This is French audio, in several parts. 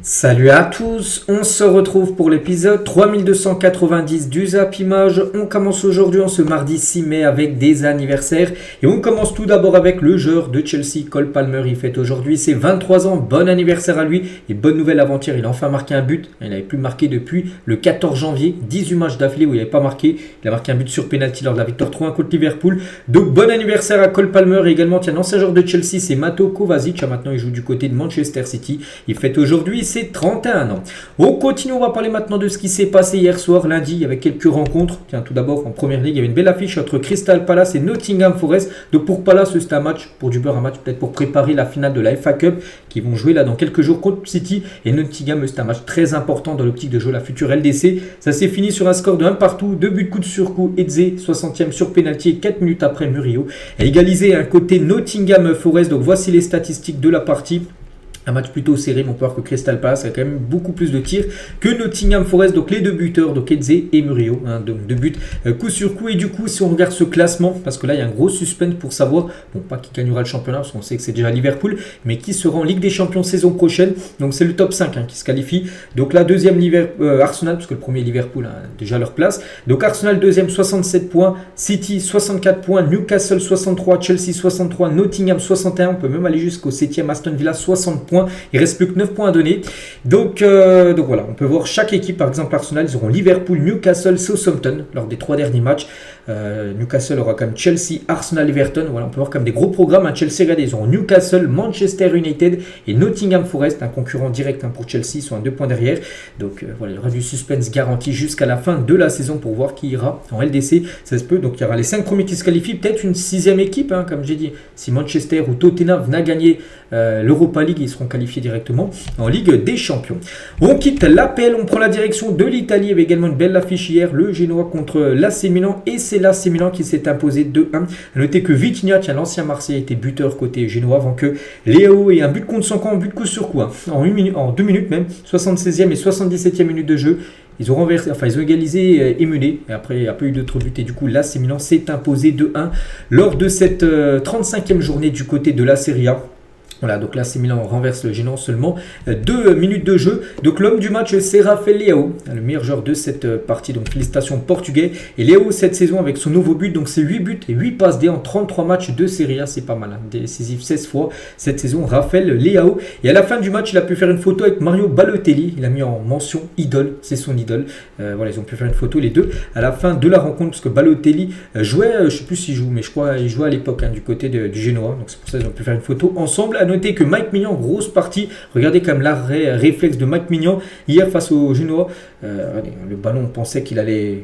Salut à tous, on se retrouve pour l'épisode 3290 du Zap Image. On commence aujourd'hui en ce mardi 6 mai avec des anniversaires et on commence tout d'abord avec le joueur de Chelsea, Cole Palmer. Il fête aujourd'hui ses 23 ans, bon anniversaire à lui et bonne nouvelle avant-hier, il a enfin marqué un but. Il n'avait plus marqué depuis le 14 janvier, 18 matchs d'affilée où il n'avait pas marqué. Il a marqué un but sur penalty lors de la victoire 3-1 contre Liverpool. Donc bon anniversaire à Cole Palmer et également tiens, l'ancien joueur de Chelsea, c'est Mato Kovacic. Maintenant il joue du côté de Manchester City. Il fête aujourd'hui ses 31 ans. On continue, on va parler maintenant de ce qui s'est passé hier soir, lundi, avec quelques rencontres. Tiens, tout d'abord, en première ligue, il y avait une belle affiche entre Crystal Palace et Nottingham Forest. Donc pour Palace, c'était un match, pour du beurre, un match peut-être pour préparer la finale de la FA Cup, qui vont jouer là dans quelques jours contre City. Et Nottingham, c'est un match très important dans l'optique de jouer la future LDC. Ça s'est fini sur un score de 1 partout, 2 buts coup sur coup, Eze, 60e sur penalty et 4 minutes après Murillo. A égalisé un côté Nottingham Forest, donc voici les statistiques de la partie. Un match plutôt serré, mais on peut voir que Crystal Palace a quand même beaucoup plus de tirs que Nottingham Forest. Donc les deux buteurs, donc Eze et Murillo, donc deux buts coup sur coup. Et du coup, si on regarde ce classement, parce que là il y a un gros suspense pour savoir, bon pas qui gagnera le championnat, parce qu'on sait que c'est déjà Liverpool, mais qui sera en Ligue des Champions saison prochaine. Donc c'est le top 5 qui se qualifie. Donc la deuxième Arsenal, parce que le premier Liverpool a déjà leur place. Donc Arsenal deuxième 67 points, City 64 points, Newcastle 63, Chelsea 63, Nottingham 61. On peut même aller jusqu'au 7e Aston Villa 60 points. Il reste plus que 9 points à donner. Donc voilà, on peut voir chaque équipe. Par exemple, Arsenal, ils auront Liverpool, Newcastle, Southampton lors des 3 derniers matchs. Newcastle aura comme Chelsea, Arsenal, Everton. Voilà, on peut voir comme des gros programmes. Chelsea, regardez, ils auront Newcastle, Manchester United et Nottingham Forest, un concurrent direct pour Chelsea, ils sont à 2 points derrière. Donc voilà, il y aura du suspense garanti jusqu'à la fin de la saison pour voir qui ira en LDC. Ça se peut. Donc il y aura les 5 premiers qui se qualifient, peut-être une 6e équipe, comme j'ai dit. Si Manchester ou Tottenham venait à gagner l'Europa League, ils seront qualifiés directement en Ligue des Champions. On quitte l'APL, on prend la direction de l'Italie. Il y avait également une belle affiche hier, le Genoa contre l'AC Milan, et c'est l'AC Milan qui s'est imposé 2-1. A noter que Vitinha, l'ancien Marseillais, était buteur côté Genoa avant que Léo ait un but contre son camp, un but coup sur coup, en 2 minutes même, 76e et 77e minute de jeu. Ils ont renversé, ils ont égalisé et mené. Et après, il n'y a pas eu d'autres buts. Et du coup, l'AC Milan s'est imposé 2-1 lors de cette 35e journée du côté de la Serie A. Voilà, donc là, l'AC Milan renverse le Genoa seulement 2 minutes de jeu. Donc l'homme du match, c'est Rafael Leao, le meilleur joueur de cette partie. Donc félicitations portugais. Et Leao, cette saison, avec son nouveau but, donc c'est 8 buts et 8 passes D en 33 matchs de Serie A. C'est pas mal, décisif 16 fois cette saison, Rafael Leao. Et à la fin du match, il a pu faire une photo avec Mario Balotelli. Il a mis en mention idole, c'est son idole. Voilà, ils ont pu faire une photo les deux à la fin de la rencontre, parce que Balotelli jouait, je ne sais plus s'il joue, mais je crois qu'il jouait à l'époque du côté du Genoa. Donc c'est pour ça qu'ils ont pu faire une photo ensemble. Noter que Mike Maignan, grosse partie, regardez comme l'arrêt réflexe de Mike Maignan hier face au Genoa. Le ballon, on pensait qu'il allait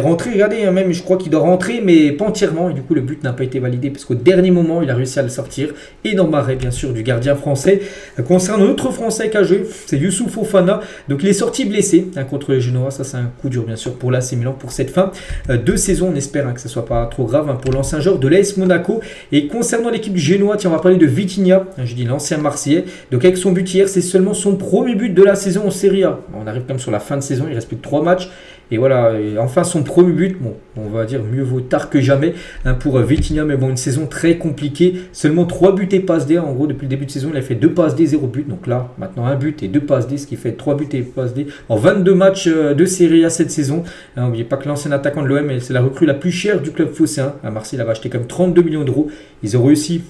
rentrer, regardez, même je crois qu'il doit rentrer, mais pas entièrement, et du coup le but n'a pas été validé parce qu'au dernier moment il a réussi à le sortir. Énorme arrêt bien sûr du gardien français. Concernant l'autre français qui a joué, c'est Youssouf Fofana, donc il est sorti blessé contre les Genoa. Ça c'est un coup dur bien sûr pour l'AC Milan pour cette fin de saison. On espère que ça soit pas trop grave pour l'ancien joueur de l'AS Monaco. Et concernant l'équipe du Genoa, tiens, on va parler de Vitinha, je dis l'ancien Marseillais. Donc avec son but hier, c'est seulement son premier but de la saison en Serie A. On arrive quand même sur la fin de saison, il reste plus que 3 matchs. Et voilà, et enfin son premier but, bon, on va dire mieux vaut tard que jamais pour Vitinha, mais bon, une saison très compliquée, seulement 3 buts et passes D, en gros depuis le début de saison il a fait 2 passes D, 0 but, donc là maintenant 1 but et 2 passes D, ce qui fait 3 buts et passes D en 22 matchs de Serie A cette saison. N'oubliez pas que l'ancien attaquant de l'OM, c'est la recrue la plus chère du club phocéen. À Marseille, il avait acheté comme 32 millions d'euros, ils ont réussi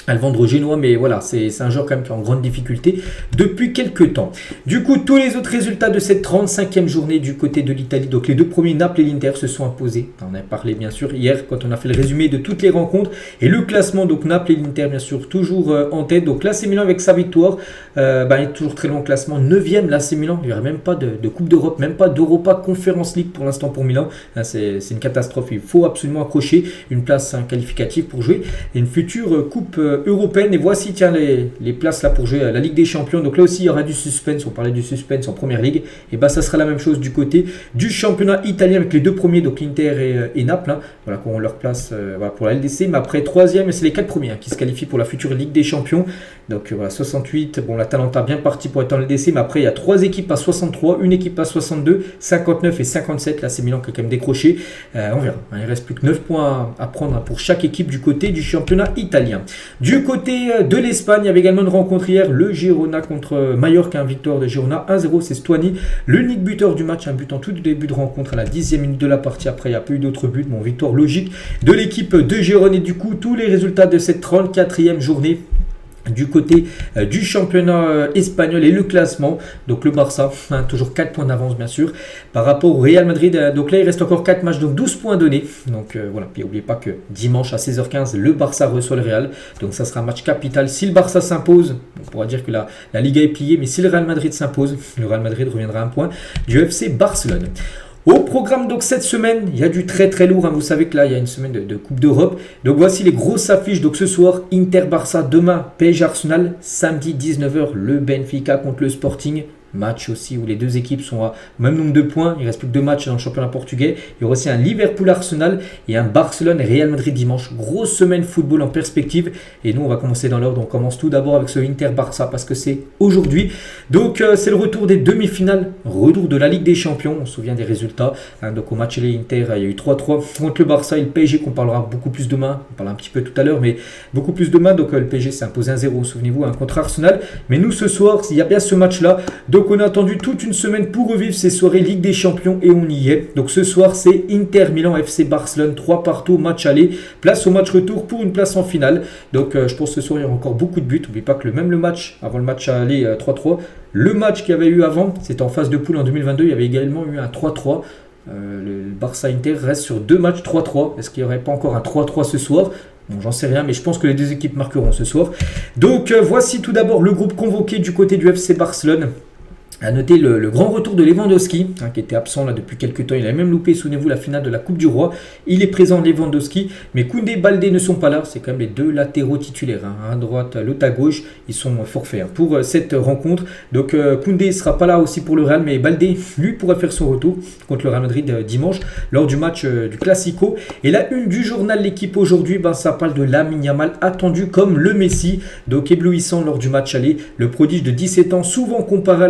à le vendre au Génois, mais voilà, c'est un joueur quand même qui est en grande difficulté depuis quelques temps. Du coup, tous les autres résultats de cette 35e journée du côté de l'Italie, donc les deux premiers, Naples et l'Inter, se sont imposés. On a parlé bien sûr hier quand on a fait le résumé de toutes les rencontres. Et le classement, donc Naples et l'Inter, bien sûr, toujours en tête. Donc l'AC Milan avec sa victoire, il est toujours très long classement. 9e l'AC Milan, il n'y aurait même pas de Coupe d'Europe, même pas d'Europa Conference League pour l'instant pour Milan. C'est une catastrophe, il faut absolument accrocher une place qualificative pour jouer une future Coupe européenne. Et voici les places là pour jouer à la Ligue des Champions. Donc là aussi il y aura du suspense, on parlait du suspense en première ligue, et ça sera la même chose du côté du championnat italien avec les deux premiers, donc l'Inter et Naples, voilà, qui auront leur place pour la LDC. Mais après 3e, c'est les 4 premiers qui se qualifient pour la future Ligue des Champions. Donc voilà, 68, bon, l'Atalanta bien parti pour être en LDC, mais après il y a 3 équipes à 63, une équipe à 62, 59 et 57. Là c'est Milan qui a quand même décroché, on verra, il reste plus que 9 points à prendre pour chaque équipe du côté du championnat italien. Du côté de l'Espagne, il y avait également une rencontre hier, le Girona contre Mallorca, victoire de Girona 1-0, c'est Stuani, l'unique buteur du match, un but en tout début de rencontre à la 10e minute de la partie. Après, il n'y a pas eu d'autres buts, bon, victoire logique de l'équipe de Girona. Et du coup, tous les résultats de cette 34e journée du côté du championnat espagnol et le classement. Donc le Barça, toujours 4 points d'avance bien sûr par rapport au Real Madrid. Donc là il reste encore 4 matchs, donc 12 points donnés. Donc voilà, puis n'oubliez pas que dimanche à 16h15 le Barça reçoit le Real. Donc ça sera un match capital. Si le Barça s'impose, on pourra dire que la Liga est pliée, mais si le Real Madrid s'impose, le Real Madrid reviendra à un point du FC Barcelone. Au programme donc cette semaine, il y a du très très lourd, vous savez que là il y a une semaine de Coupe d'Europe. Donc voici les grosses affiches. Donc ce soir, Inter-Barça, demain PSG Arsenal, samedi 19h le Benfica contre le Sporting. Match aussi où les deux équipes sont au même nombre de points. Il ne reste plus que 2 matchs dans le championnat portugais. Il y aura aussi un Liverpool-Arsenal et un Barcelone-Real Madrid dimanche. Grosse semaine football en perspective. Et nous, on va commencer dans l'ordre. On commence tout d'abord avec ce Inter-Barça parce que c'est aujourd'hui. Donc, c'est le retour des demi-finales. Retour de la Ligue des Champions. On se souvient des résultats. Donc, au match les Inter, il y a eu 3-3 contre le Barça et le PSG qu'on parlera beaucoup plus demain. On parlera un petit peu tout à l'heure, mais beaucoup plus demain. Donc, le PSG s'est imposé 1-0, souvenez-vous, contre Arsenal. Mais nous, ce soir, il y a bien ce match-là. Donc on a attendu toute une semaine pour revivre ces soirées Ligue des Champions et on y est. Donc ce soir c'est Inter Milan FC Barcelone, 3 partout, match aller, place au match retour pour une place en finale. Donc je pense que ce soir il y aura encore beaucoup de buts. N'oubliez pas que le match, avant le match aller 3-3, le match qu'il y avait eu avant, c'était en phase de poule en 2022, il y avait également eu un 3-3. Le Barça-Inter reste sur 2 matchs 3-3. Est-ce qu'il n'y aurait pas encore un 3-3 ce soir ? Bon, j'en sais rien, mais je pense que les deux équipes marqueront ce soir. Donc voici tout d'abord le groupe convoqué du côté du FC Barcelone. À noter le grand retour de Lewandowski, qui était absent là depuis quelques temps. Il a même loupé, souvenez-vous, la finale de la Coupe du Roi. Il est présent, Lewandowski, mais Koundé et Baldé ne sont pas là. C'est quand même les deux latéraux titulaires, à droite, l'autre à gauche. Ils sont forfaits pour cette rencontre. Donc Koundé ne sera pas là aussi pour le Real, mais Baldé, lui, pourrait faire son retour contre le Real Madrid dimanche lors du match du Classico. Et la une du journal L'équipe aujourd'hui, ça parle de Lamine Yamal, attendu comme le Messi. Donc éblouissant lors du match aller. Le prodige de 17 ans, souvent comparé à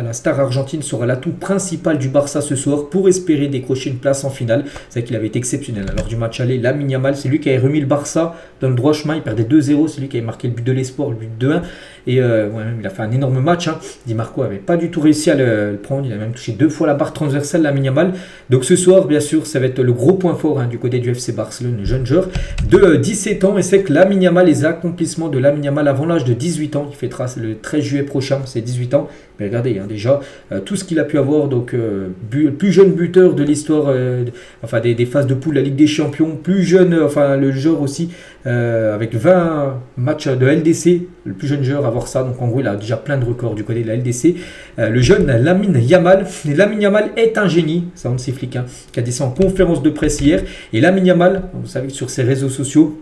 la star argentine, sera l'atout principal du Barça ce soir pour espérer décrocher une place en finale. C'est vrai qu'il avait été exceptionnel lors du match aller. Lamine Yamal, c'est lui qui avait remis le Barça dans le droit chemin. Il perdait 2-0, c'est lui qui avait marqué le but de l'espoir, le but 2-1. Et il a fait un énorme match. Di Marco n'avait pas du tout réussi à le prendre. Il a même touché 2 fois la barre transversale, Lamine Yamal. Donc ce soir, bien sûr, ça va être le gros point fort du côté du FC Barcelone, le jeune joueur de 17 ans. Et c'est que Lamine Yamal, les accomplissements de Lamine Yamal avant l'âge de 18 ans, il fêtera le 13 juillet prochain, c'est 18 ans. Mais regardez, déjà, tout ce qu'il a pu avoir, donc le plus jeune buteur de l'histoire, des phases de poule de la Ligue des Champions, plus jeune, le joueur aussi, avec 20 matchs de LDC, le plus jeune joueur à avoir ça. Donc en gros, il a déjà plein de records du côté de la LDC. Le jeune Lamine Yamal. Et Lamine Yamal est un génie, ça on ne s'efflique, qui a dit ça en conférence de presse hier. Et Lamine Yamal, vous savez que sur ses réseaux sociaux,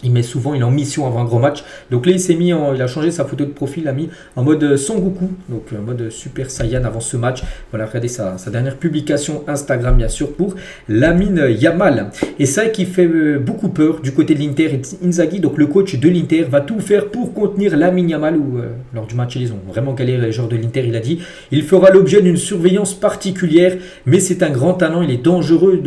il est en mission avant un grand match. Donc là, il a changé sa photo de profil, il a mis en mode Son Goku, donc en mode Super Saiyan avant ce match. Voilà, regardez sa dernière publication Instagram, bien sûr, pour Lamine Yamal. Et ça qui fait beaucoup peur du côté de l'Inter. Inzaghi, donc le coach de l'Inter, va tout faire pour contenir Lamine Yamal. Lors du match, ils ont vraiment galéré, les joueurs de l'Inter. Il a dit, il fera l'objet d'une surveillance particulière, mais c'est un grand talent. Il est dangereux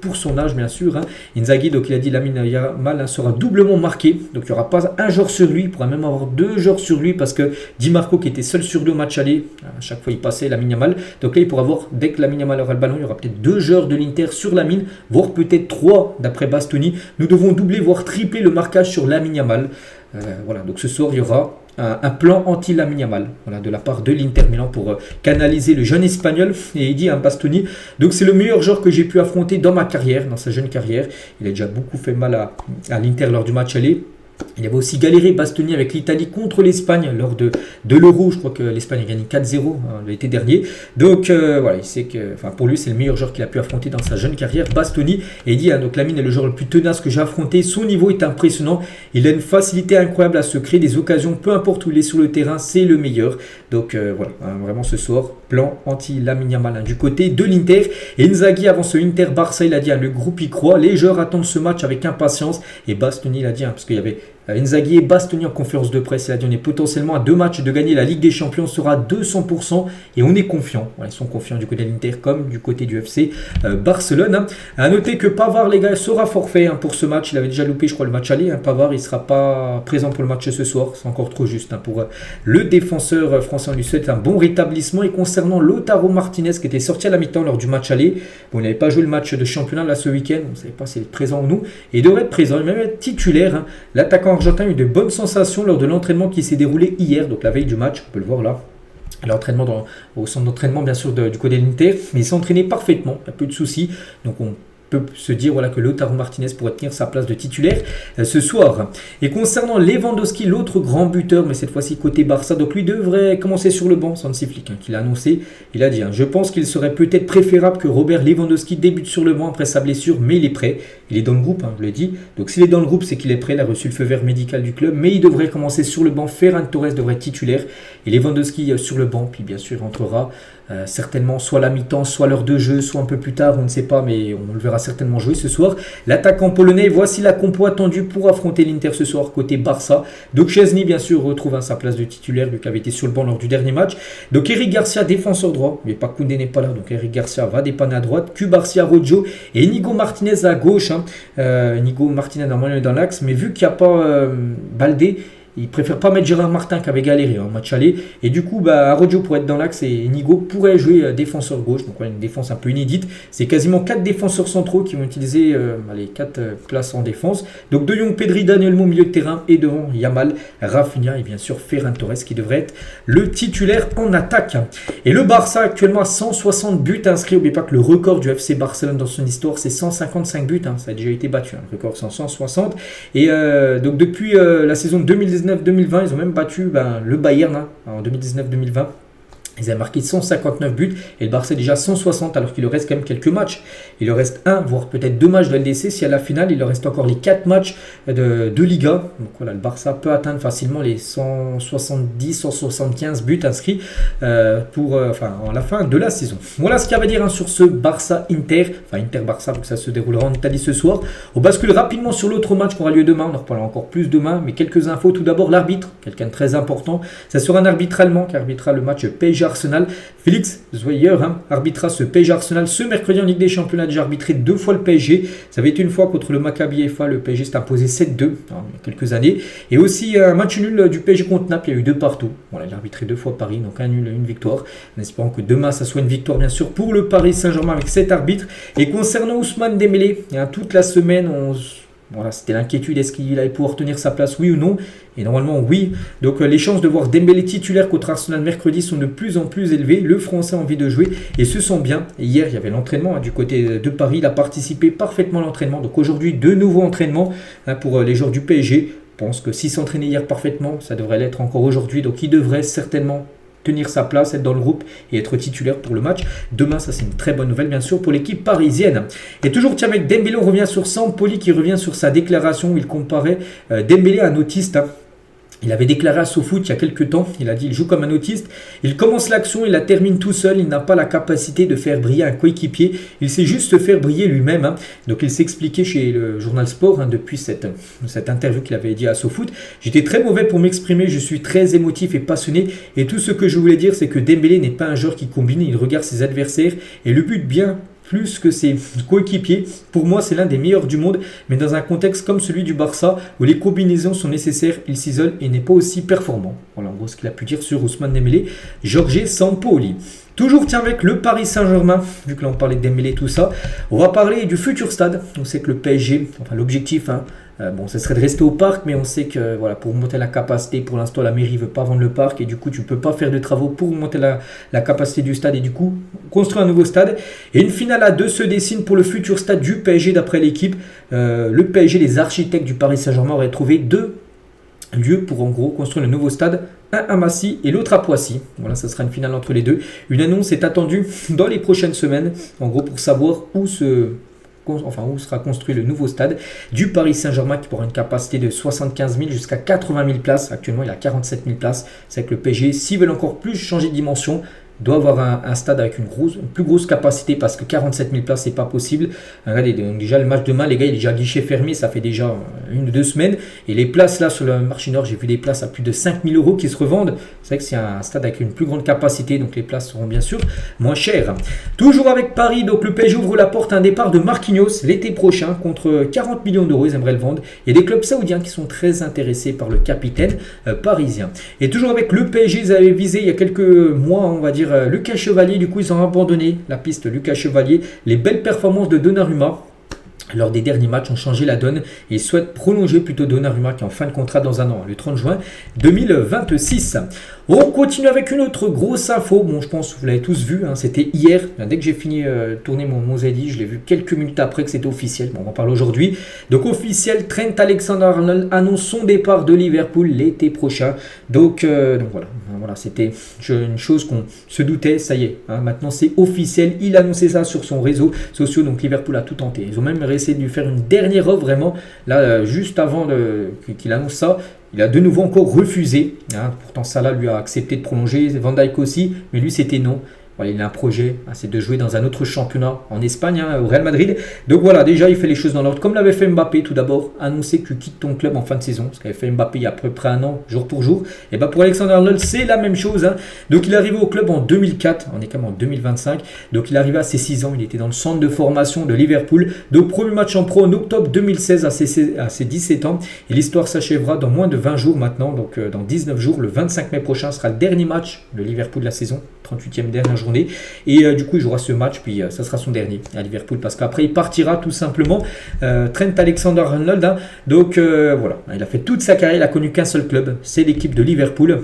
pour son âge, bien sûr. Inzaghi, donc il a dit, Lamine Yamal sera doublement marqué, donc il n'y aura pas un joueur sur lui, il pourra même avoir 2 joueurs sur lui parce que Di Marco qui était seul sur 2 matchs aller, à chaque fois il passait Lamine Yamal, donc là il pourra avoir, dès que Lamine Yamal aura le ballon, il y aura peut-être 2 joueurs de l'Inter sur Lamine, voire peut-être 3 d'après Bastoni. Nous devons doubler voire tripler le marquage sur Lamine Yamal. Voilà, donc ce soir il y aura un plan anti-Lamine Yamal, de la part de l'Inter Milan pour canaliser le jeune espagnol. Et il dit à Bastoni, donc c'est le meilleur joueur que j'ai pu affronter dans ma carrière, dans sa jeune carrière. Il a déjà beaucoup fait mal à l'Inter lors du match aller. Il avait aussi galéré Bastoni avec l'Italie contre l'Espagne lors de l'Euro. Je crois que l'Espagne a gagné 4-0 l'été dernier. Donc il sait que pour lui c'est le meilleur joueur qu'il a pu affronter dans sa jeune carrière, Bastoni. Et il dit donc Lamine est le joueur le plus tenace que j'ai affronté. Son niveau est impressionnant. Il a une facilité incroyable à se créer des occasions. Peu importe où il est sur le terrain, c'est le meilleur. Donc vraiment ce soir, plan anti-Lamine Yamal du côté de l'Inter. Et Inzaghi avant ce Inter-Barça, il a dit le groupe y croit. Les joueurs attendent ce match avec impatience. Et Bastoni il a dit parce qu'il y avait Inzaghi est Bastoni en conférence de presse. Il a dit on est potentiellement à 2 matchs de gagner la Ligue des Champions, sera 200% et on est confiant. Voilà, ils sont confiants du côté de l'Inter comme du côté du FC Barcelone. A noter que Pavard, les gars, sera forfait pour ce match. Il avait déjà loupé, je crois, le match aller. Pavard, il ne sera pas présent pour le match ce soir. C'est encore trop juste pour le défenseur français. On lui souhaite un bon rétablissement. Et concernant Lautaro Martinez, qui était sorti à la mi-temps lors du match aller, bon, il n'avait pas joué le match de championnat là ce week-end. On ne savait pas s'il est présent ou non. Et il devrait être présent, il va même être titulaire. L'attaquant argentin a eu de bonnes sensations lors de l'entraînement qui s'est déroulé hier, donc la veille du match. On peut le voir là. L'entraînement au centre d'entraînement bien sûr du côté de l'Inter, mais il s'est entraîné parfaitement, il n'y a peu de soucis, donc on peut se dire voilà, que Lautaro Martinez pourrait tenir sa place de titulaire ce soir. Et concernant Lewandowski, l'autre grand buteur, mais cette fois-ci côté Barça, donc lui devrait commencer sur le banc, Hansi Flick, qui l'a annoncé. Il a dit je pense qu'il serait peut-être préférable que Robert Lewandowski débute sur le banc après sa blessure, mais il est prêt. Il est dans le groupe, je l'ai dit. Donc s'il est dans le groupe, c'est qu'il est prêt. Il a reçu le feu vert médical du club, mais il devrait commencer sur le banc. Ferran Torres devrait être titulaire et Lewandowski sur le banc. Puis bien sûr, il rentrera certainement soit à la mi-temps, soit à l'heure de jeu, soit un peu plus tard, on ne sait pas, mais on le verra certainement jouer ce soir. L'attaquant polonais, voici la compo attendue pour affronter l'Inter ce soir côté Barça. Donc Szczęsny, bien sûr, retrouve sa place de titulaire, lui qui avait été sur le banc lors du dernier match. Donc Eric Garcia, défenseur droit, mais pas Koundé n'est pas là, donc Eric Garcia va dépanner à droite. Cubarsí, Rojo et Inigo Martinez à gauche. Inigo Martinez normalement est dans l'axe, mais vu qu'il n'y a pas Baldé, il préfère pas mettre Gérard Martin qui avait galéré en match aller. Et du coup, Arrojo pourrait être dans l'axe et Nigo pourrait jouer défenseur gauche. Donc voilà, une défense un peu inédite. C'est quasiment 4 défenseurs centraux qui vont utiliser les 4 places en défense. Donc De Jong, Pedri, Daniel Mo, milieu de terrain. Et devant Yamal, Rafinha et bien sûr Ferran Torres qui devrait être le titulaire en attaque. Et le Barça actuellement à 160 buts inscrits. N'oubliez pas que le record du FC Barcelone dans son histoire c'est 155 buts. Ça a déjà été battu. Le record c'est 160. Et donc depuis la saison 2019-2020, ils ont même battu le Bayern en 2019-2020. Ils avaient marqué 159 buts et le Barça est déjà 160 alors qu'il leur reste quand même quelques matchs. Il leur reste 1 voire peut-être 2 matchs de LDC. Si à la finale il leur reste encore les 4 matchs de Liga. Donc voilà, le Barça peut atteindre facilement les 170-175 buts inscrits pour la fin de la saison. Voilà ce qu'il y a à dire sur ce Barça-Inter. Enfin Inter-Barça, donc ça se déroulera en Italie ce soir. On bascule rapidement sur l'autre match qui aura lieu demain. On en reparlera encore plus demain. Mais quelques infos. Tout d'abord l'arbitre, quelqu'un de très important. Ça sera un arbitre allemand qui arbitrera le match PSG Arsenal. Félix Zweyer arbitrera ce PSG Arsenal ce mercredi en Ligue des Champions. Il a déjà arbitré 2 fois le PSG. Ça avait été une fois contre le Maccabi Haifa. Le PSG s'est imposé 7-2 il y a quelques années. Et aussi un match nul du PSG contre Naples. Il y a eu 2 partout. Voilà, il a arbitré 2 fois Paris. Donc un nul, une victoire. En espérant que demain ça soit une victoire bien sûr pour le Paris Saint-Germain avec cet arbitre. Et concernant Ousmane Dembélé, toute la semaine c'était l'inquiétude, est-ce qu'il allait pouvoir tenir sa place, oui ou non? Et normalement oui. Donc les chances de voir Dembélé titulaire contre Arsenal mercredi sont de plus en plus élevées. Le Français a envie de jouer et se sent bien. Et hier il y avait l'entraînement du côté de Paris. Il a participé parfaitement à l'entraînement. Donc aujourd'hui de nouveaux entraînements pour les joueurs du PSG. Je pense que s'il s'entraînait hier parfaitement, ça devrait l'être encore aujourd'hui. Donc il devrait certainement tenir sa place, être dans le groupe et être titulaire pour le match. Demain, ça c'est une très bonne nouvelle bien sûr pour l'équipe parisienne. Et toujours avec Dembélé, on revient sur Sampoli qui revient sur sa déclaration où il comparait Dembélé à un autiste. Il avait déclaré à SoFoot il y a quelques temps, il a dit il joue comme un autiste, il commence l'action, il la termine tout seul, il n'a pas la capacité de faire briller un coéquipier, il sait juste se faire briller lui-même. Donc il s'expliquait chez le journal Sport depuis cette interview qu'il avait dit à SoFoot. J'étais très mauvais pour m'exprimer, je suis très émotif et passionné et tout ce que je voulais dire c'est que Dembélé n'est pas un joueur qui combine, il regarde ses adversaires et le but bien plus que ses coéquipiers. Pour moi, c'est l'un des meilleurs du monde, mais dans un contexte comme celui du Barça, où les combinaisons sont nécessaires, il s'isole et n'est pas aussi performant. Voilà en gros ce qu'il a pu dire sur Ousmane Dembélé, Jorge Sampoli. Toujours avec le Paris Saint-Germain, vu que là on parlait de Dembélé tout ça, on va parler du futur stade. On sait que le PSG, l'objectif, ce serait de rester au parc, mais on sait que pour monter la capacité, pour l'instant la mairie ne veut pas vendre le parc et du coup tu ne peux pas faire de travaux pour monter la capacité du stade et du coup construire un nouveau stade. Et une finale à 2 se dessine pour le futur stade du PSG d'après l'équipe. Le PSG, les architectes du Paris Saint-Germain auraient trouvé 2 lieux pour en gros construire le nouveau stade, un à Massy et l'autre à Poissy. Voilà, ça sera une finale entre les deux. Une annonce est attendue dans les prochaines semaines, en gros pour savoir où sera construit le nouveau stade du Paris Saint-Germain qui pourra une capacité de 75 000 jusqu'à 80 000 places. Actuellement, il a 47 000 places. C'est que le PSG, s'ils veulent encore plus changer de dimension, doit avoir un stade avec une plus grosse capacité parce que 47 000 places, c'est pas possible. Regardez, donc déjà le match demain, les gars, il est déjà guichet fermé, ça fait déjà 1 ou 2 semaines. Et les places là sur le marché nord, j'ai vu des places à plus de 5 000 € qui se revendent. C'est vrai que c'est un stade avec une plus grande capacité, donc les places seront bien sûr moins chères. Toujours avec Paris, donc le PSG ouvre la porte à un départ de Marquinhos l'été prochain contre 40 millions d'euros, ils aimeraient le vendre. Il y a des clubs saoudiens qui sont très intéressés par le capitaine parisien. Et toujours avec le PSG, ils avaient visé il y a quelques mois, on va dire, Lucas Chevalier. Du coup, ils ont abandonné la piste Lucas Chevalier. Les belles performances de Donnarumma lors des derniers matchs ont changé la donne et ils souhaitent prolonger plutôt Donnarumma qui est en fin de contrat dans un an, le 30 juin 2026. On continue avec une autre grosse info. Bon, je pense que vous l'avez tous vu, hein, c'était hier. Dès que j'ai fini de tourner mon Zeddy, je l'ai vu quelques minutes après que c'était officiel. Bon, on en parle aujourd'hui. Donc officiel, Trent Alexander-Arnold annonce son départ de Liverpool l'été prochain. Donc voilà, c'était une chose qu'on se doutait. Ça y est, hein, maintenant c'est officiel. Il a annoncé ça sur son réseau social. Donc Liverpool a tout tenté. Ils ont même essayé de lui faire une dernière offre vraiment là juste avant qu'il annonce ça. Il a de nouveau encore refusé. Hein. Pourtant, Salah lui a accepté de prolonger. Van Dijk aussi. Mais lui, c'était non. Voilà, il a un projet, hein, c'est de jouer dans un autre championnat en Espagne, hein, au Real Madrid. Donc voilà, déjà il fait les choses dans l'ordre. Comme l'avait fait Mbappé tout d'abord, annoncer que tu quittes ton club en fin de saison. Ce qu'avait fait Mbappé il y a à peu près 1 an, jour pour jour. Et bien pour Alexander-Arnold, c'est la même chose. Hein. Donc il est arrivé au club en 2004, on est quand même en 2025. Donc il est arrivé à ses 6 ans, il était dans le centre de formation de Liverpool. Donc premier match en pro en octobre 2016 à ses 17 ans. Et l'histoire s'achèvera dans moins de 20 jours maintenant. Donc dans 19 jours, le 25 mai prochain sera le dernier match de Liverpool de la saison. 38e dernière journée. Et du coup, il jouera ce match, puis ça sera son dernier à Liverpool, parce qu'après, il partira tout simplement. Trent Alexander-Arnold, hein. Donc voilà, il a fait toute sa carrière, il a connu qu'un seul club, c'est l'équipe de Liverpool.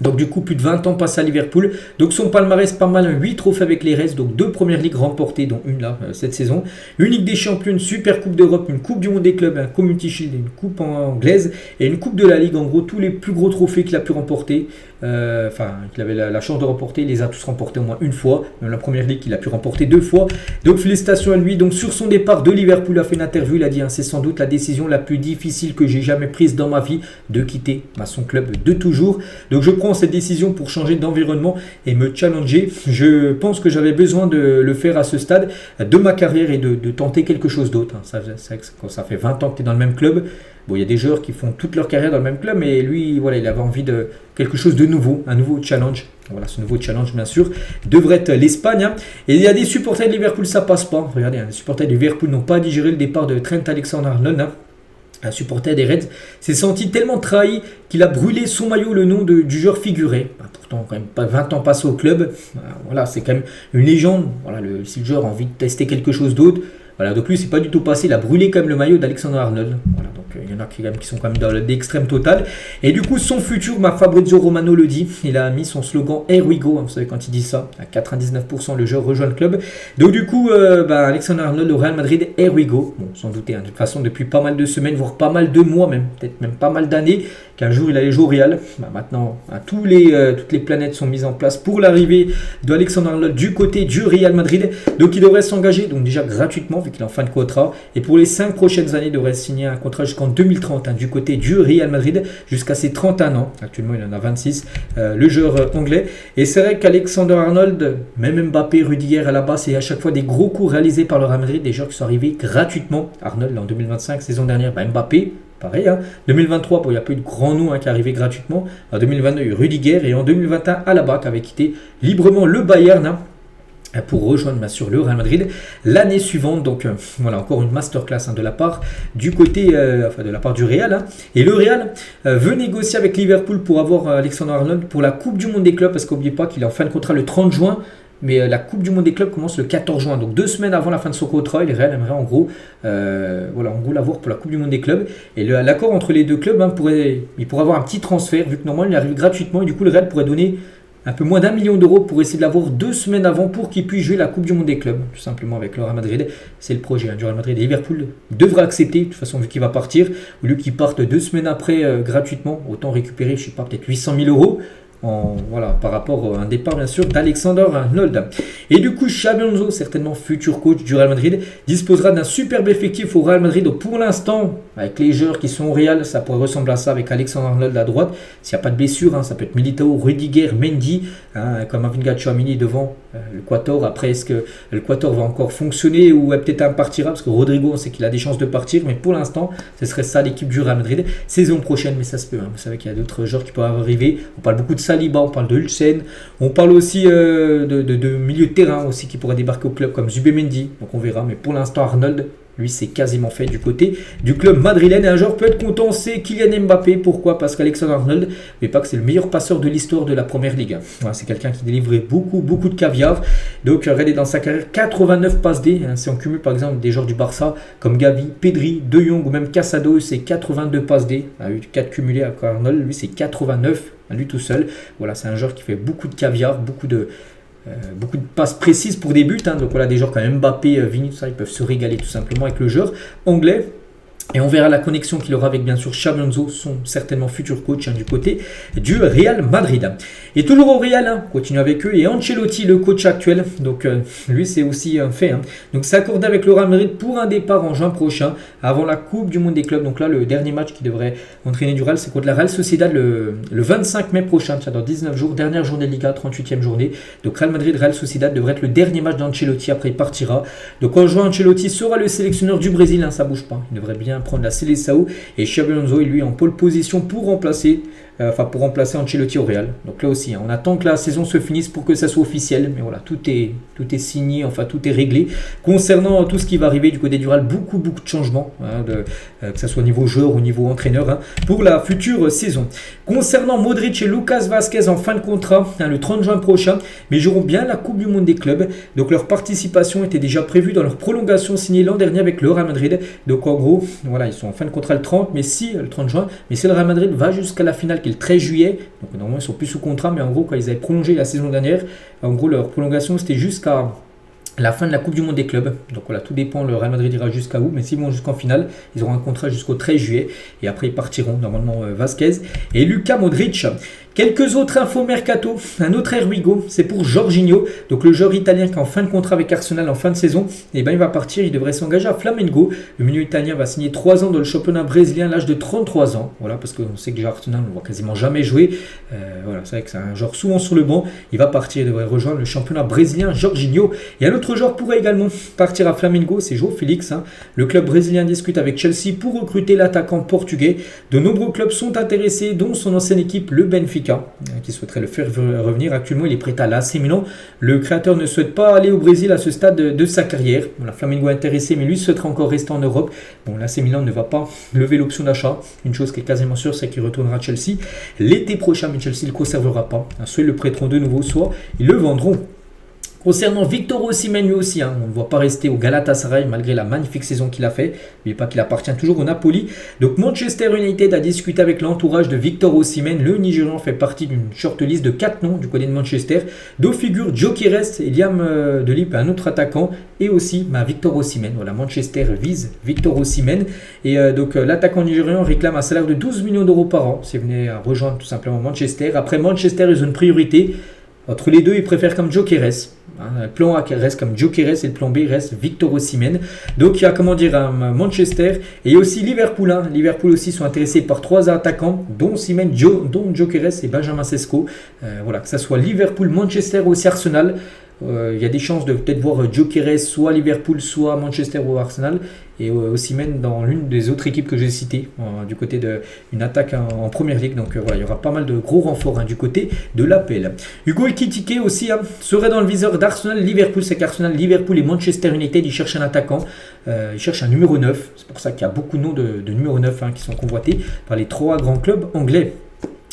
Donc du coup, plus de 20 ans passés à Liverpool. Donc son palmarès, pas mal, 8 trophées avec les Reds. Donc 2 premières ligues remportées, dont une là, cette saison. Une Ligue des Champions, une Super Coupe d'Europe, une Coupe du Monde des clubs, un Community Shield, une Coupe anglaise et une Coupe de la Ligue. En gros, tous les plus gros trophées qu'il a pu remporter. Qu'il avait la chance de remporter, il les a tous remportés au moins une fois. Même la première ligue qu'il a pu remporter 2 fois. Donc félicitations à lui. Donc sur son départ de Liverpool, il a fait une interview, il a dit, hein, c'est sans doute la décision la plus difficile que j'ai jamais prise dans ma vie de quitter son club de toujours. Donc je prends cette décision pour changer d'environnement et me challenger. Je pense que j'avais besoin de le faire à ce stade de ma carrière et de tenter quelque chose d'autre. Hein. Quand ça fait 20 ans que tu es dans le même club, bon, il y a des joueurs qui font toute leur carrière dans le même club, mais lui, voilà, il avait envie de quelque chose de nouveau, un nouveau challenge. Voilà, ce nouveau challenge, bien sûr, devrait être l'Espagne. Hein. Et il y a des supporters de Liverpool, ça passe pas. Regardez, hein, les supporters de Liverpool n'ont pas digéré le départ de Trent Alexander-Arnold. Hein. Un supporter des Reds s'est senti tellement trahi qu'il a brûlé son maillot, le nom du joueur figuré. Pourtant, quand même pas 20 ans passés au club. Voilà, c'est quand même une légende. Voilà, si le joueur a envie de tester quelque chose d'autre. Voilà, donc lui, c'est pas du tout passé. Il a brûlé quand même le maillot d'Alexander-Arnold. Voilà, donc il y en a qui sont quand même dans l'extrême total. Et du coup, son futur, Fabrizio Romano le dit. Il a mis son slogan Here we go. Hein, vous savez, quand il dit ça, à 99%, le joueur rejoint le club. Donc du coup, Alexander-Arnold au Real Madrid, Here we go. Bon, sans douter, hein, de toute façon, depuis pas mal de semaines, voire pas mal de mois, même, peut-être même pas mal d'années, qu'un jour il allait jouer au Real. Maintenant, hein, toutes les planètes sont mises en place pour l'arrivée d'Alexander-Arnold du côté du Real Madrid. Donc il devrait s'engager, donc déjà gratuitement, qu'il est en fin de contrat. Et pour les 5 prochaines années, il devrait signer un contrat jusqu'en 2030 hein, du côté du Real Madrid jusqu'à ses 31 ans. Actuellement, il en a 26, le joueur anglais. Et c'est vrai qu'Alexander-Arnold, même Mbappé, Rudiger à la base, c'est à chaque fois des gros coups réalisés par le Real Madrid, des joueurs qui sont arrivés gratuitement. Arnold, là, en 2025, saison dernière, Mbappé, pareil. Hein. 2023, il n'y a pas eu de grand nom hein, qui est arrivé gratuitement. En 2022, il y a eu Rudiger. Et en 2021, Alaba qui avait quitté librement le Bayern. Hein, pour rejoindre bien sûr le Real Madrid l'année suivante. Donc voilà, encore une masterclass hein, de la part du côté de la part du Real. Hein. Et le Real veut négocier avec Liverpool pour avoir Alexander-Arnold pour la Coupe du Monde des clubs, parce qu'oubliez pas qu'il est en fin de contrat le 30 juin. Mais la Coupe du Monde des clubs commence le 14 juin, donc 2 semaines avant la fin de son contrat. Et le Real aimerait en gros l'avoir pour la Coupe du Monde des clubs. Et l'accord entre les deux clubs, hein, il pourrait avoir un petit transfert, vu que normalement il arrive gratuitement. Et du coup, le Real pourrait donner un peu moins d'1 million d'euros pour essayer de l'avoir 2 semaines avant pour qu'il puisse jouer la Coupe du Monde des clubs, tout simplement avec le Real Madrid. C'est le projet hein, du Real Madrid. Et Liverpool devrait accepter, de toute façon, vu qu'il va partir, au lieu qu'il parte 2 semaines après gratuitement, autant récupérer, je sais pas, peut-être 800 000 euros. Par rapport à un départ bien sûr d'Alexander-Arnold. Et du coup, Xabi Alonso, certainement futur coach du Real Madrid, disposera d'un superbe effectif au Real Madrid. Donc pour l'instant, avec les joueurs qui sont au Real, ça pourrait ressembler à ça avec Alexandre Arnold à droite. S'il n'y a pas de blessure, ça peut être Militao, Rudiger, Mendy, comme Avinga Tchouaméni devant le Quator. Après, est-ce que le Quator va encore fonctionner ou peut-être un partira? Parce que Rodrigo, on sait qu'il a des chances de partir, mais pour l'instant, ce serait ça l'équipe du Real Madrid. Saison prochaine, mais ça se peut. Vous savez qu'il y a d'autres joueurs qui peuvent arriver. On parle beaucoup de Saliba, on parle de Hulsen, on parle aussi de milieu de terrain aussi qui pourrait débarquer au club comme Zubimendi. Donc on verra, mais pour l'instant, Arnold, lui, c'est quasiment fait du côté du club madrilène. Et un joueur peut être content, c'est Kylian Mbappé. Pourquoi? Parce qu'Alexandre Arnold, mais pas que c'est le meilleur passeur de l'histoire de la Première Ligue. Voilà, c'est quelqu'un qui délivrait beaucoup de caviar. Donc, regardez dans sa carrière, 89 passes D. Si on cumule par exemple des joueurs du Barça comme Gavi, Pedri, De Jong ou même Casado, c'est 82 passes D. Il a eu 4 cumulés avec Arnold. Lui, c'est 89 à lui tout seul. Voilà, c'est un joueur qui fait beaucoup de caviar, beaucoup de passes précises pour des buts. Donc voilà, des joueurs comme Mbappé, Vini, tout ça, ils peuvent se régaler tout simplement avec le joueur anglais. Et on verra la connexion qu'il aura avec bien sûr Xabi Alonso, son certainement futur coach du côté du Real Madrid. Et toujours au Real, on continue avec eux. Et Ancelotti, le coach actuel, donc lui c'est aussi un fait. Donc c'est accordé avec le Real Madrid pour un départ en juin prochain, avant la Coupe du Monde des clubs. Donc là le dernier match qui devrait entraîner du Real, c'est contre la Real Sociedad le 25 mai prochain, dans 19 jours, dernière journée de Liga, 38e journée. Donc Real Madrid, Real Sociedad devrait être le dernier match d'Ancelotti, après il partira. Donc en juin, Ancelotti sera le sélectionneur du Brésil, ça bouge pas, il devrait bien prendre la Seleção, et Xabi Alonso est lui en pole position pour remplacer Ancelotti au Real. Donc là aussi, on attend que la saison se finisse pour que ça soit officiel, mais voilà, tout est signé, tout est réglé. Concernant tout ce qui va arriver du côté du Real, beaucoup de changements, que ce soit au niveau joueur ou au niveau entraîneur, pour la future saison. Concernant Modric et Lucas Vazquez en fin de contrat, le 30 juin prochain, mais ils joueront bien la Coupe du Monde des clubs. Donc leur participation était déjà prévue dans leur prolongation signée l'an dernier avec le Real Madrid. Donc en gros, voilà, ils sont en fin de contrat le 30 juin, mais si le Real Madrid va jusqu'à la finale qui est le 13 juillet, donc normalement ils sont plus sous contrat, mais en gros quand ils avaient prolongé la saison dernière, en gros leur prolongation c'était jusqu'à la fin de la Coupe du Monde des clubs. Donc voilà, tout dépend, le Real Madrid ira jusqu'à où, mais s'ils vont jusqu'en finale, ils auront un contrat jusqu'au 13 juillet, et après ils partiront normalement Vazquez et Luka Modric. Quelques autres infos mercato, un autre Erwigo, c'est pour Jorginho, donc le joueur italien qui est en fin de contrat avec Arsenal en fin de saison, et il va partir, il devrait s'engager à Flamengo. Le milieu italien va signer 3 ans dans le championnat brésilien à l'âge de 33 ans, voilà, parce qu'on sait que déjà Arsenal ne va quasiment jamais jouer, voilà, c'est vrai que c'est un joueur souvent sur le banc, il va partir, il devrait rejoindre le championnat brésilien Jorginho. Et un autre joueur pourrait également partir à Flamengo, c'est João Félix, le club brésilien discute avec Chelsea pour recruter l'attaquant portugais. De nombreux clubs sont intéressés, dont son ancienne équipe, le Benfica, qui souhaiterait le faire revenir. Actuellement, il est prêt à l'AC Milan. Le créateur ne souhaite pas aller au Brésil à ce stade de sa carrière. La Flamengo est intéressé, mais lui souhaiterait encore rester en Europe. Bon, l'AC Milan ne va pas lever l'option d'achat. Une chose qui est quasiment sûre, c'est qu'il retournera à Chelsea l'été prochain, mais Chelsea ne le conservera pas. Soit ils le prêteront de nouveau, soit ils le vendront. Concernant Victor Osimhen, lui aussi, on ne voit pas rester au Galatasaray malgré la magnifique saison qu'il a fait. N'oubliez pas qu'il appartient toujours au Napoli. Donc Manchester United a discuté avec l'entourage de Victor Osimhen. Le Nigérian fait partie d'une shortlist de 4 noms du côté de Manchester, dont figurent Gyökeres et Liam Delip, un autre attaquant, et aussi Victor Osimhen. Voilà, Manchester vise Victor Osimhen. Et donc l'attaquant nigérian réclame un salaire de 12 millions d'euros par an s'il venait à rejoindre tout simplement Manchester. Après, Manchester ils ont une priorité. Entre les deux, ils préfèrent comme Gyökeres. Le plan A reste comme Gyökeres et le plan B reste Victor Osimhen. Donc il y a Manchester et aussi Liverpool. Liverpool aussi sont intéressés par 3 attaquants, dont Osimhen, dont Gyökeres et Benjamin Sesko. Voilà, que ce soit Liverpool, Manchester ou aussi Arsenal. Il y a des chances de peut-être voir Gyökeres soit à Liverpool, soit à Manchester ou à Arsenal, et Osimhen dans l'une des autres équipes que j'ai citées, du côté d'une attaque en première ligue. Donc voilà, il y aura pas mal de gros renforts du côté de l'APL. Hugo Ekitike aussi serait dans le viseur d'Arsenal. Liverpool, c'est qu'Arsenal, Liverpool et Manchester United, ils cherchent un attaquant, ils cherchent un numéro 9. C'est pour ça qu'il y a beaucoup de noms de numéro 9 qui sont convoités par les 3 grands clubs anglais.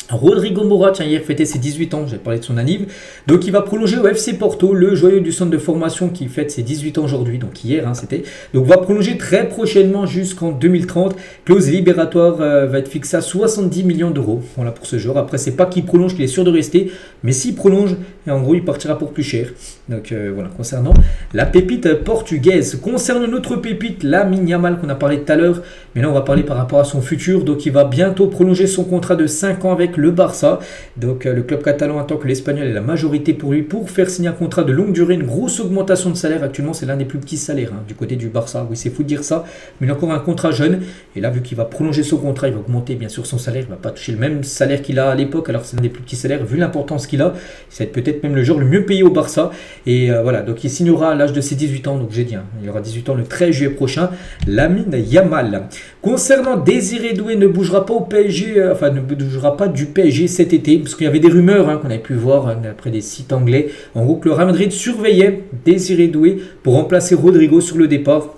Rodrigo Moura, hier fêtait ses 18 ans, j'ai parlé de son anniv, donc il va prolonger au FC Porto, le joyau du centre de formation qui fête ses 18 ans aujourd'hui, donc hier c'était, donc va prolonger très prochainement jusqu'en 2030, clause libératoire va être fixée à 70 millions d'euros, voilà pour ce joueur. Après c'est pas qu'il prolonge qu'il est sûr de rester, mais s'il prolonge, et en gros il partira pour plus cher. Donc voilà, concernant la pépite portugaise. Concernant notre pépite, Lamine Yamal qu'on a parlé tout à l'heure, mais là on va parler par rapport à son futur. Donc il va bientôt prolonger son contrat de 5 ans avec le Barça. Donc le club catalan attend que l'Espagnol ait la majorité pour lui pour faire signer un contrat de longue durée, une grosse augmentation de salaire. Actuellement c'est l'un des plus petits salaires du côté du Barça. Oui, c'est fou de dire ça, mais il a encore un contrat jeune, et là vu qu'il va prolonger son contrat, il va augmenter bien sûr son salaire. Il va pas toucher le même salaire qu'il a à l'époque, alors c'est l'un des plus petits salaires vu l'importance qu'il a. Ça va être peut-être même le joueur le mieux payé au Barça. Et voilà, donc il signera à l'âge de ses 18 ans, donc j'ai dit, il aura 18 ans le 13 juillet prochain, Lamine Yamal. Concernant Désiré Doué, ne bougera pas au PSG, ne bougera pas du PSG cet été, parce qu'il y avait des rumeurs qu'on avait pu voir après des sites anglais, en gros que le Real Madrid surveillait Désiré Doué pour remplacer Rodrigo sur le départ.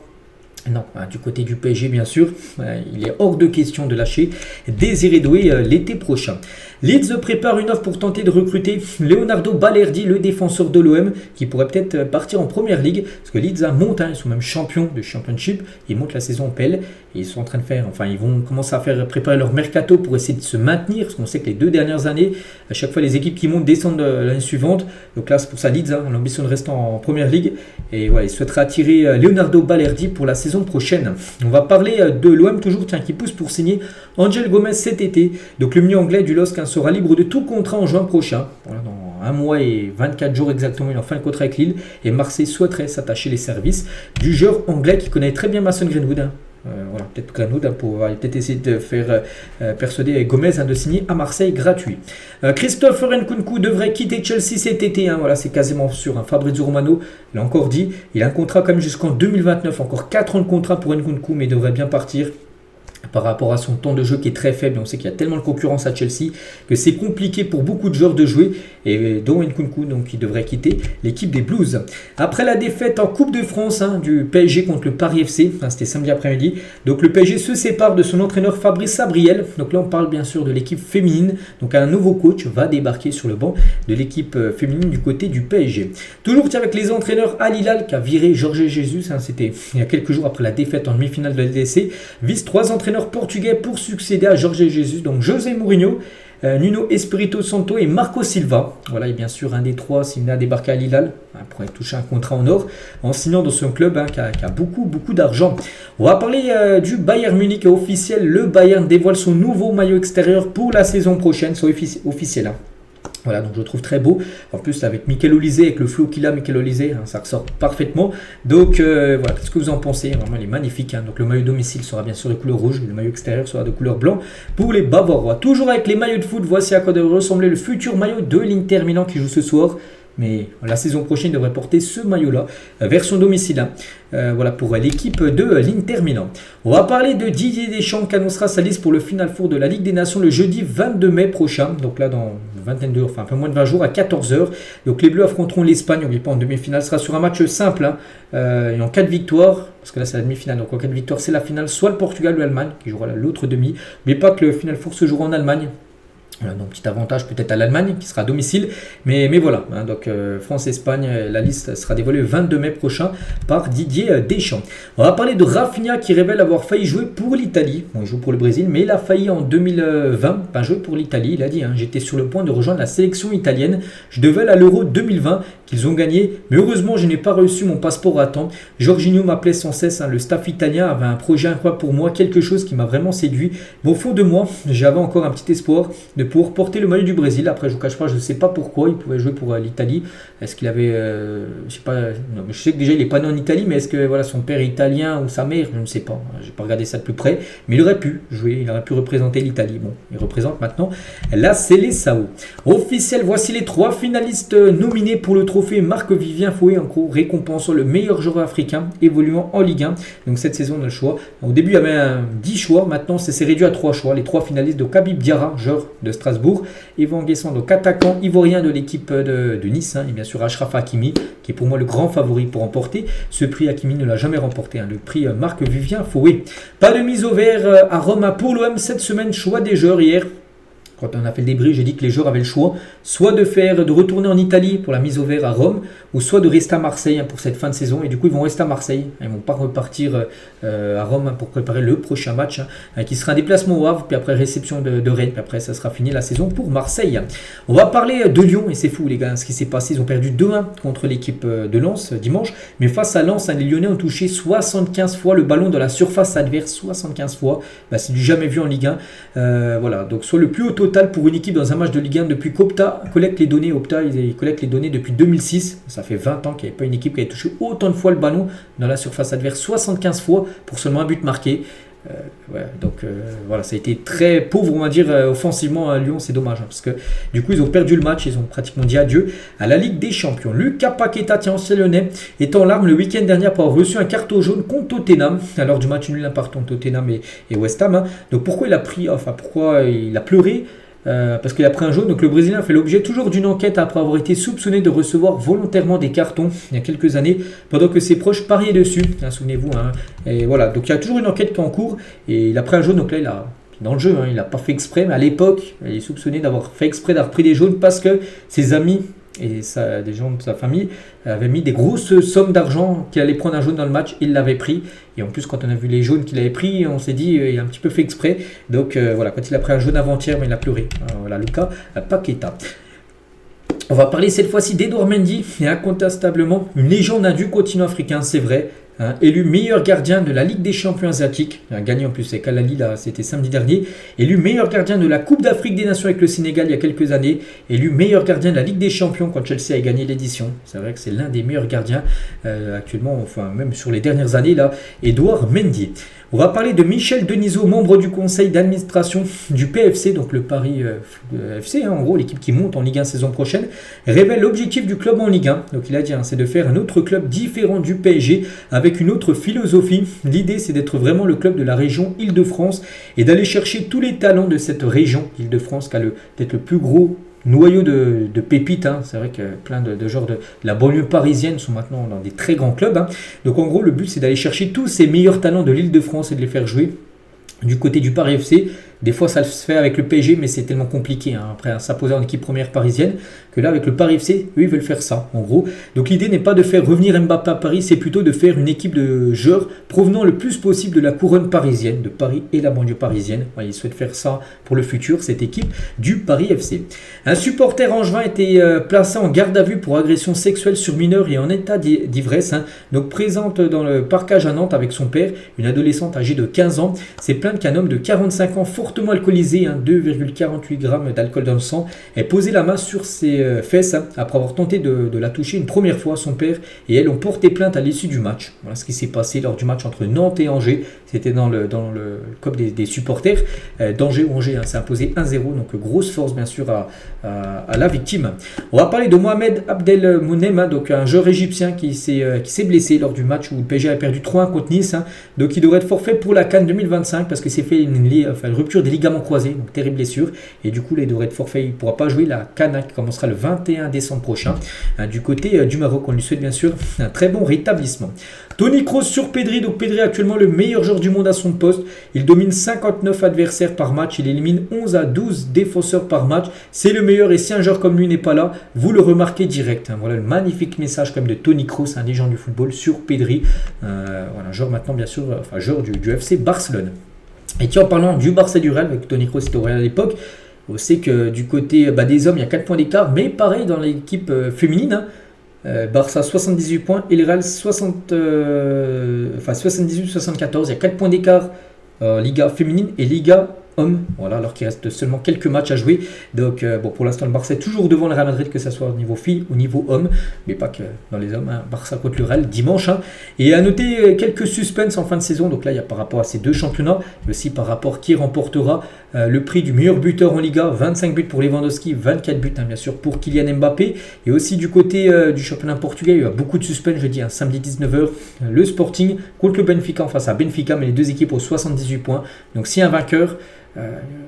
Non, du côté du PSG bien sûr, il est hors de question de lâcher Désiré Doué l'été prochain. Leeds prépare une offre pour tenter de recruter Leonardo Balerdi, le défenseur de l'OM, qui pourrait peut-être partir en première ligue, parce que Leeds monte, ils sont même champions de Championship, ils montent la saison en PL, et ils sont en train de ils vont commencer à préparer leur mercato pour essayer de se maintenir, parce qu'on sait que les 2 dernières années, à chaque fois les équipes qui montent descendent l'année suivante, donc là c'est pour ça Leeds, l'ambition de rester en première ligue, et voilà, ils souhaiteraient attirer Leonardo Balerdi pour la saison prochaine. On va parler de l'OM toujours, qui pousse pour signer Angel Gomez cet été, donc le milieu anglais du LOSC sera libre de tout contrat en juin prochain. Voilà, dans 1 mois et 24 jours exactement, il est en fin de contrat avec Lille, et Marseille souhaiterait s'attacher les services du joueur anglais qui connaît très bien Mason Greenwood. Voilà, peut-être Greenwood pour peut-être essayer de faire persuader Gomez de signer à Marseille gratuit. Christopher Nkunku devrait quitter Chelsea cet été, voilà, c'est quasiment sûr. Fabrizio Romano l'a encore dit, il a un contrat quand même jusqu'en 2029, encore 4 ans de contrat pour Nkunku, mais il devrait bien partir. Par rapport à son temps de jeu qui est très faible, on sait qu'il y a tellement de concurrence à Chelsea que c'est compliqué pour beaucoup de joueurs de jouer, et dont Nkunku, donc il devrait quitter l'équipe des Blues. Après la défaite en Coupe de France du PSG contre le Paris FC, c'était samedi après-midi, donc le PSG se sépare de son entraîneur Fabrice Sabriel. Donc là on parle bien sûr de l'équipe féminine, donc un nouveau coach va débarquer sur le banc de l'équipe féminine du côté du PSG. Toujours avec les entraîneurs, Al Hilal qui a viré Jorge Jesus, c'était il y a quelques jours après la défaite en demi-finale de la LDC, vise 3 entraîneurs portugais pour succéder à Jorge Jesus, donc José Mourinho, Nuno Espirito Santo et Marco Silva. Voilà, et bien sûr un des 3 s'il a débarqué à Hilal pour toucher un contrat en or en signant dans son club qui a beaucoup d'argent. On va parler du Bayern Munich officiel. Le Bayern dévoile son nouveau maillot extérieur pour la saison prochaine, c'est officiel. Voilà, donc je le trouve très beau. En plus, avec Mikel Olise, avec le flow qu'il a, Mikel Olise, ça ressort parfaitement. Donc voilà, qu'est-ce que vous en pensez? Vraiment, il est magnifique. Donc le maillot domicile sera bien sûr de couleur rouge, le maillot extérieur sera de couleur blanc pour les Bavarois. Toujours avec les maillots de foot, voici à quoi devrait ressembler le futur maillot de l'Inter Milan qui joue ce soir. Mais la saison prochaine, il devrait porter ce maillot-là, version domicile. Voilà pour l'équipe de l'Inter Milan. On va parler de Didier Deschamps qui annoncera sa liste pour le Final Four de la Ligue des Nations le jeudi 22 mai prochain. Donc là, dans un peu moins de 20 jours, à 14h. Donc les Bleus affronteront l'Espagne, n'oubliez pas, en demi-finale. Ce sera sur un match simple, et en cas de victoire, parce que là c'est la demi-finale. Donc en cas de victoire, c'est la finale, soit le Portugal ou l'Allemagne qui jouera l'autre demi. N'oubliez pas que le Final Four se jouera en Allemagne. Voilà, donc petit avantage peut-être à l'Allemagne qui sera à domicile, mais voilà, donc France-Espagne, la liste sera dévoilée le 22 mai prochain par Didier Deschamps. On va parler de Rafinha qui révèle avoir failli jouer pour l'Italie. Bon, il joue pour le Brésil, mais il a failli en 2020 jouer pour l'Italie. Il a dit, j'étais sur le point de rejoindre la sélection italienne, je devais aller à l'Euro 2020 qu'ils ont gagné, mais heureusement je n'ai pas reçu mon passeport à temps. Jorginho m'appelait sans cesse, le staff italien avait un projet incroyable pour moi, quelque chose qui m'a vraiment séduit. Mais au fond de moi, j'avais encore un petit espoir de pouvoir porter le maillot du Brésil. Après, je ne vous cache pas, je ne sais pas pourquoi il pouvait jouer pour l'Italie. Est-ce qu'il avait, je sais pas, non, mais je sais que déjà il n'est pas né en Italie, mais est-ce que son père est italien ou sa mère, je ne sais pas. J'ai pas regardé ça de plus près, mais il aurait pu jouer, il aurait pu représenter l'Italie. Bon, il représente maintenant la Seleção. Officiel, voici les 3 finalistes nominés pour le trophée Marc-Vivien Foé, en gros récompensant le meilleur joueur africain évoluant en Ligue 1. Donc cette saison on a le choix. Au début il y avait 10 choix, maintenant c'est réduit à 3 choix. Les 3 finalistes de Khabib Diarra, joueur de Strasbourg, Yvan Guessant, donc attaquant ivoirien de l'équipe de Nice, et bien sûr Achraf Hakimi, qui est pour moi le grand favori pour remporter ce prix. Hakimi ne l'a jamais remporté, le prix Marc-Vivien Foé. Pas de mise au vert à Rome pour l'OM cette semaine, choix des joueurs hier. Quand on a fait le débrief, j'ai dit que les joueurs avaient le choix, soit de retourner en Italie pour la mise au vert à Rome, ou soit de rester à Marseille pour cette fin de saison. Et du coup, ils vont rester à Marseille. Ils ne vont pas repartir à Rome pour préparer le prochain match, qui sera un déplacement au Havre, puis après réception de Rennes. Puis après, ça sera fini la saison pour Marseille. On va parler de Lyon, et c'est fou les gars, ce qui s'est passé. Ils ont perdu 2-1 contre l'équipe de Lens dimanche. Mais face à Lens, les Lyonnais ont touché 75 fois le ballon dans la surface adverse. 75 fois. C'est du jamais vu en Ligue 1. Voilà, donc soit le plus haut total pour une équipe dans un match de Ligue 1 depuis qu'Opta collecte les données. Opta, ils collectent les données depuis 2006. Ça fait 20 ans qu'il n'y avait pas une équipe qui avait touché autant de fois le ballon dans la surface adverse. 75 fois pour seulement un but marqué. Voilà, ça a été très pauvre, on va dire, offensivement à Lyon. C'est dommage, parce que du coup, ils ont perdu le match. Ils ont pratiquement dit adieu à la Ligue des Champions. Lucas Paqueta, ancien Lyonnais, est en larmes le week-end dernier pour avoir reçu un carton jaune contre Tottenham, lors du match nul partant Tottenham et West Ham. Donc pourquoi il a pleuré? Parce qu'il a pris un jaune. Donc le Brésilien a fait l'objet toujours d'une enquête après avoir été soupçonné de recevoir volontairement des cartons il y a quelques années, pendant que ses proches pariaient dessus. Souvenez-vous. Et voilà, donc il y a toujours une enquête qui est en cours, et il a pris un jaune. Donc là, il a dans le jeu, il n'a pas fait exprès, mais à l'époque, il est soupçonné d'avoir fait exprès d'avoir pris des jaunes parce que ses amis et des gens de sa famille avaient mis des grosses sommes d'argent qu'il allait prendre un jaune dans le match. Il l'avait pris, et en plus quand on a vu les jaunes qu'il avait pris, on s'est dit il a un petit peu fait exprès. Donc voilà, quand il a pris un jaune avant-hier, il a pleuré. Voilà, Lucas Paqueta. On va parler cette fois-ci d'Edouard Mendy, et incontestablement une légende du continent africain, c'est vrai. Élu meilleur gardien de la Ligue des Champions asiatiques, gagné en plus avec Al-Ahly, c'était samedi dernier. Élu meilleur gardien de la Coupe d'Afrique des Nations avec le Sénégal il y a quelques années. Élu meilleur gardien de la Ligue des Champions quand Chelsea a gagné l'édition. C'est vrai que c'est l'un des meilleurs gardiens actuellement, enfin même sur les dernières années là, Edouard Mendy. On va parler de Michel Denisot, membre du conseil d'administration du PFC, donc le Paris FC, en gros l'équipe qui monte en Ligue 1 saison prochaine, révèle l'objectif du club en Ligue 1. Donc il a dit, c'est de faire un autre club différent du PSG avec une autre philosophie. L'idée, c'est d'être vraiment le club de la région Île-de-France et d'aller chercher tous les talents de cette région Île-de-France qui a peut-être le plus gros noyau de pépites. C'est vrai que plein de joueurs de la banlieue parisienne sont maintenant dans des très grands clubs. Donc en gros, le but, c'est d'aller chercher tous ces meilleurs talents de l'Île-de-France et de les faire jouer du côté du Paris FC. Des fois, ça se fait avec le PSG, mais c'est tellement compliqué après à s'imposer en équipe première parisienne, que là, avec le Paris FC, eux, ils veulent faire ça, en gros. Donc l'idée n'est pas de faire revenir Mbappé à Paris, c'est plutôt de faire une équipe de joueurs provenant le plus possible de la couronne parisienne, de Paris et la banlieue parisienne. Ils souhaitent faire ça pour le futur, cette équipe du Paris FC. Un supporter angevin a été placé en garde à vue pour agression sexuelle sur mineur et en état d'ivresse. Donc présente dans le parcage à Nantes avec son père, une adolescente âgée de 15 ans. C'est plainte qu'un homme de 45 ans, fortement alcoolisé, 2,48 grammes d'alcool dans le sang, ait posé la main sur ses fesses après avoir tenté de la toucher une première fois. Son père et elle ont porté plainte à l'issue du match. Voilà ce qui s'est passé lors du match entre Nantes et Angers. C'était dans le COP des supporters d'Angers, où Angers s'est imposé 1-0. Donc grosse force bien sûr à la victime. On va parler de Mohamed Abdelmonem, donc un joueur égyptien qui s'est blessé lors du match où le PSG a perdu 3-1 contre Nice. Donc il devrait être forfait pour la CAN 2025 parce qu'il s'est fait une rupture des ligaments croisés, donc terrible blessure, et du coup là, il devrait être forfait. Il ne pourra pas jouer la CAN qui commencera le 21 décembre prochain du côté du Maroc. On lui souhaite bien sûr un très bon rétablissement. Toni Kroos sur Pedri. Donc Pedri est actuellement le meilleur joueur du monde à son poste. Il domine 59 adversaires par match. Il élimine 11 à 12 défenseurs par match. C'est le meilleur, et si un joueur comme lui n'est pas là, vous le remarquez direct. Voilà le magnifique message comme de Toni Kroos, un légende du football, sur Pedri. Voilà, joueur maintenant bien sûr, joueur du FC Barcelone. Et tiens, en parlant du Barça et du Real, avec Toni Kroos c'était au Real à l'époque, on sait que du côté des hommes, il y a 4 points d'écart, mais pareil dans l'équipe féminine, Barça 78 points et le Real 78-74, il y a 4 points d'écart Liga féminine et Liga homme, voilà, alors qu'il reste seulement quelques matchs à jouer. Donc pour l'instant le Barça est toujours devant le Real Madrid, que ce soit au niveau filles ou au niveau homme, mais pas que dans les hommes. Barça contre le Real dimanche. Et à noter quelques suspens en fin de saison. Donc là il y a par rapport à ces deux championnats, mais aussi par rapport qui remportera le prix du meilleur buteur en Liga. 25 buts pour Lewandowski, 24 buts bien sûr pour Kylian Mbappé. Et aussi du côté du championnat portugais, il y a beaucoup de suspens, je dis, samedi 19h, le Sporting contre le Benfica, face à Benfica, mais les deux équipes ont 78 points. Donc si un vainqueur,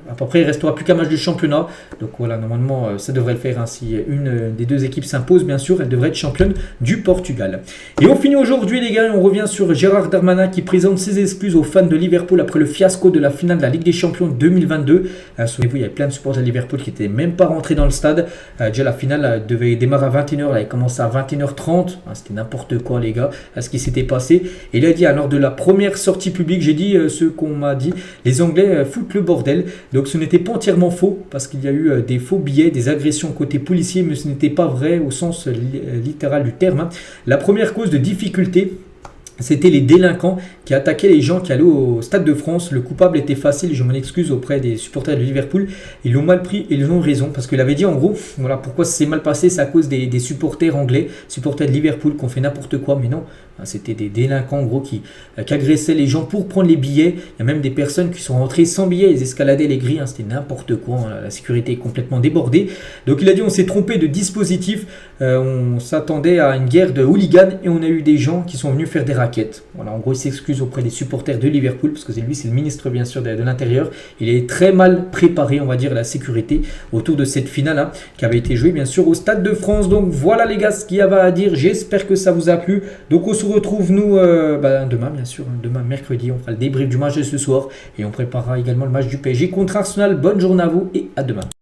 À peu près, il ne restera plus qu'un match du championnat. Donc voilà, normalement, ça devrait le faire. Si une des deux équipes s'impose, bien sûr, elle devrait être championne du Portugal. Et on finit aujourd'hui, les gars, et on revient sur Gérard Darmanin qui présente ses excuses aux fans de Liverpool après le fiasco de la finale de la Ligue des Champions 2022. Souvenez-vous, il y avait plein de supporters de Liverpool qui n'étaient même pas rentrés dans le stade. Déjà, la finale devait démarrer à 21h, elle a commencé à 21h30. C'était n'importe quoi, les gars, à ce qui s'était passé. Et il a dit, lors de la première sortie publique, j'ai dit ce qu'on m'a dit, les Anglais foutent le bordel. Donc ce n'était pas entièrement faux, parce qu'il y a eu des faux billets, des agressions côté policier, mais ce n'était pas vrai au sens littéral du terme. La première cause de difficulté, c'était les délinquants qui attaquaient les gens qui allaient au Stade de France. Le coupable était facile, je m'en excuse auprès des supporters de Liverpool. Ils l'ont mal pris et ils ont raison. Parce qu'il avait dit en gros, voilà pourquoi c'est mal passé, c'est à cause des supporters anglais, supporters de Liverpool qui ont fait n'importe quoi. Mais non, c'était des délinquants en gros qui agressaient les gens pour prendre les billets. Il y a même des personnes qui sont rentrées sans billets, ils escaladaient les grilles, c'était n'importe quoi. La sécurité est complètement débordée. Donc il a dit on s'est trompé de dispositif, on s'attendait à une guerre de hooligans et on a eu des gens qui sont venus faire des raquettes. Voilà, en gros, il s'excuse auprès des supporters de Liverpool, parce que c'est le ministre, bien sûr, de l'Intérieur. Il est très mal préparé, on va dire, la sécurité autour de cette finale qui avait été jouée, bien sûr, au Stade de France. Donc, voilà, les gars, ce qu'il y avait à dire. J'espère que ça vous a plu. Donc, on se retrouve, nous, demain, bien sûr. Demain, mercredi, on fera le débrief du match de ce soir. Et on préparera également le match du PSG contre Arsenal. Bonne journée à vous et à demain.